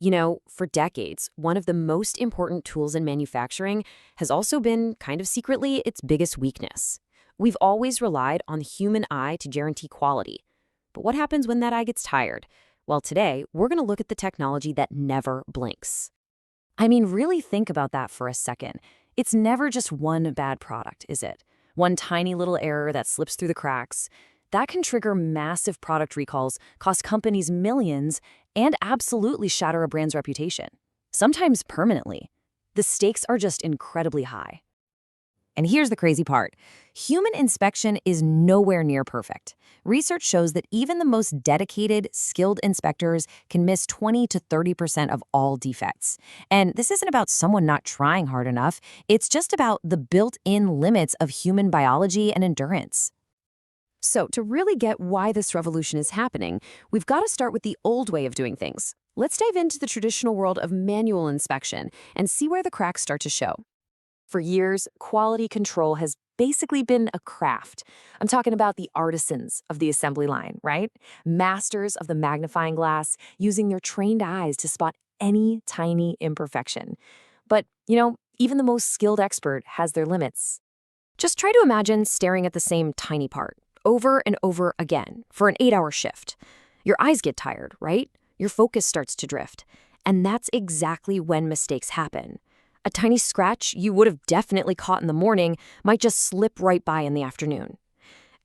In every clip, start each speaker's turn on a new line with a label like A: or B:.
A: For decades, one of the most important tools in manufacturing has also been, kind of secretly, its biggest weakness. We've always relied on the human eye to guarantee quality. But what happens when that eye gets tired? Well, today, we're going to look at the technology that never blinks. I mean, really think about that for a second. It's never just one bad product, is it? One tiny little error that slips through the cracks. That can trigger massive product recalls, cost companies millions, and absolutely shatter a brand's reputation. Sometimes permanently. The stakes are just incredibly high. And here's the crazy part. Human inspection is nowhere near perfect. Research shows that even the most dedicated, skilled inspectors can miss 20 to 30% of all defects. And this isn't about someone not trying hard enough. It's just about the built-in limits of human biology and endurance. So, to really get why this revolution is happening, we've got to start with the old way of doing things. Let's dive into the traditional world of manual inspection and see where the cracks start to show. For years, quality control has basically been a craft. I'm talking about the artisans of the assembly line, right? Masters of the magnifying glass, using their trained eyes to spot any tiny imperfection. But, even the most skilled expert has their limits. Just try to imagine staring at the same tiny part over and over again for an 8-hour shift. Your eyes get tired, right? Your focus starts to drift. And that's exactly when mistakes happen. A tiny scratch you would have definitely caught in the morning might just slip right by in the afternoon.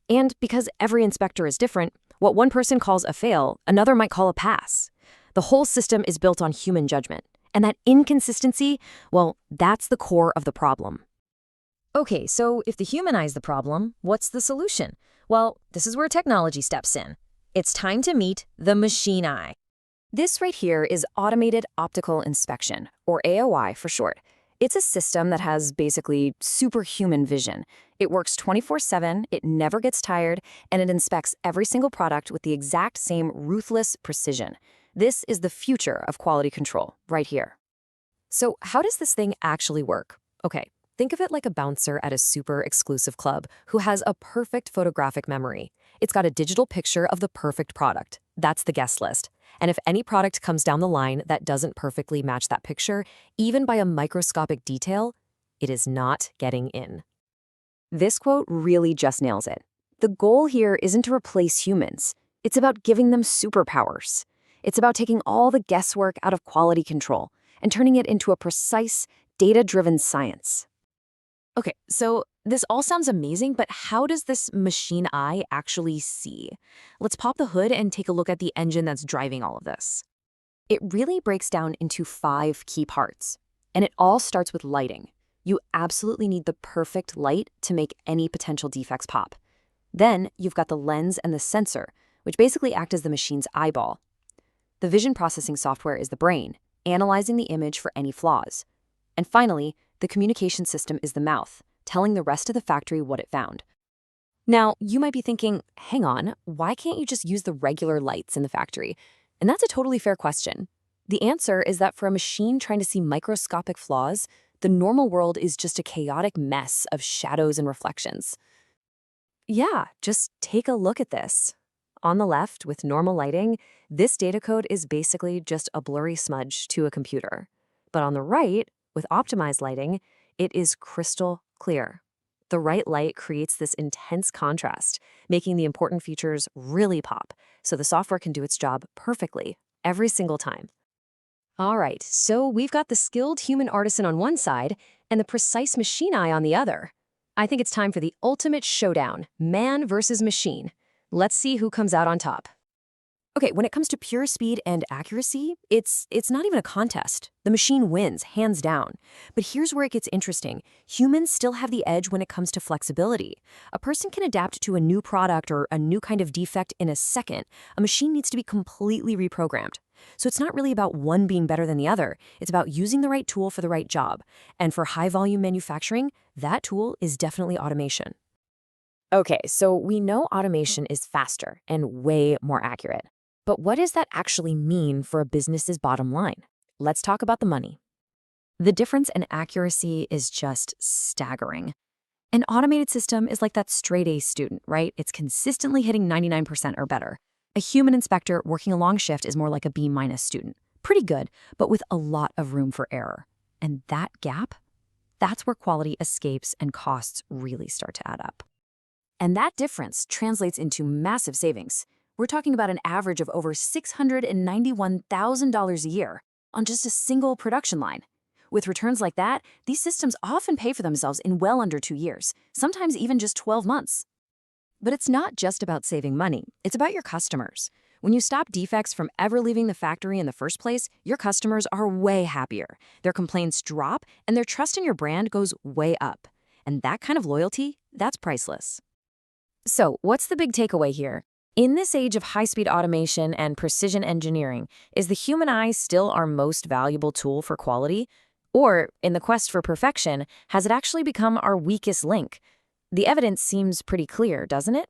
A: And because every inspector is different, what one person calls a fail, another might call a pass. The whole system is built on human judgment. And that inconsistency, well, that's the core of the problem. Okay, so if the human eye is the problem, what's the solution? Well, this is where technology steps in. It's time to meet the machine eye. This right here is automated optical inspection, or AOI for short. It's a system that has basically superhuman vision. It works 24/7, it never gets tired, and it inspects every single product with the exact same ruthless precision. This is the future of quality control, right here. So how does this thing actually work? Okay, think of it like a bouncer at a super exclusive club who has a perfect photographic memory. It's got a digital picture of the perfect product. That's the guest list. And if any product comes down the line that doesn't perfectly match that picture, even by a microscopic detail, it is not getting in. This quote really just nails it. The goal here isn't to replace humans. It's about giving them superpowers. It's about taking all the guesswork out of quality control and turning it into a precise, data-driven science. Okay, so this all sounds amazing, but how does this machine eye actually see? Let's pop the hood and take a look at the engine that's driving all of this. It really breaks down into 5 key parts, and it all starts with lighting. You absolutely need the perfect light to make any potential defects pop. Then you've got the lens and the sensor, which basically act as the machine's eyeball. The vision processing software is the brain, analyzing the image for any flaws. And finally, the communication system is the mouth, telling the rest of the factory what it found. Now, you might be thinking, hang on, why can't you just use the regular lights in the factory? And that's a totally fair question. The answer is that for a machine trying to see microscopic flaws, the normal world is just a chaotic mess of shadows and reflections. Yeah, just take a look at this. On the left, with normal lighting, this data code is basically just a blurry smudge to a computer. But on the right, with optimized lighting, it is crystal clear. The right light creates this intense contrast, making the important features really pop, so the software can do its job perfectly, every single time. All right, so we've got the skilled human artisan on one side and the precise machine eye on the other. I think it's time for the ultimate showdown, man versus machine. Let's see who comes out on top. Okay, when it comes to pure speed and accuracy, it's not even a contest. The machine wins, hands down. But here's where it gets interesting. Humans still have the edge when it comes to flexibility. A person can adapt to a new product or a new kind of defect in a second. A machine needs to be completely reprogrammed. So it's not really about one being better than the other. It's about using the right tool for the right job. And for high-volume manufacturing, that tool is definitely automation. Okay, so we know automation is faster and way more accurate. But what does that actually mean for a business's bottom line? Let's talk about the money. The difference in accuracy is just staggering. An automated system is like that straight-A student, right? It's consistently hitting 99% or better. A human inspector working a long shift is more like a B- student.
B: Pretty good, but with a lot of room for error. And that gap, that's where quality escapes and costs really start to add up. And that difference translates into massive savings. We're talking about an average of over $691,000 a year on just a single production line. With returns like that, these systems often pay for themselves in well under 2 years, sometimes even just 12 months. But it's not just about saving money, it's about your customers. When you stop defects from ever leaving the factory in the first place, your customers are way happier. Their complaints drop, and their trust in your brand goes way up. And that kind of loyalty, that's priceless. So, what's the big takeaway here? In this age of high-speed automation and precision engineering, is the human eye still our most valuable tool for quality? Or, in the quest for perfection, has it actually become our weakest link? The evidence seems pretty clear, doesn't it?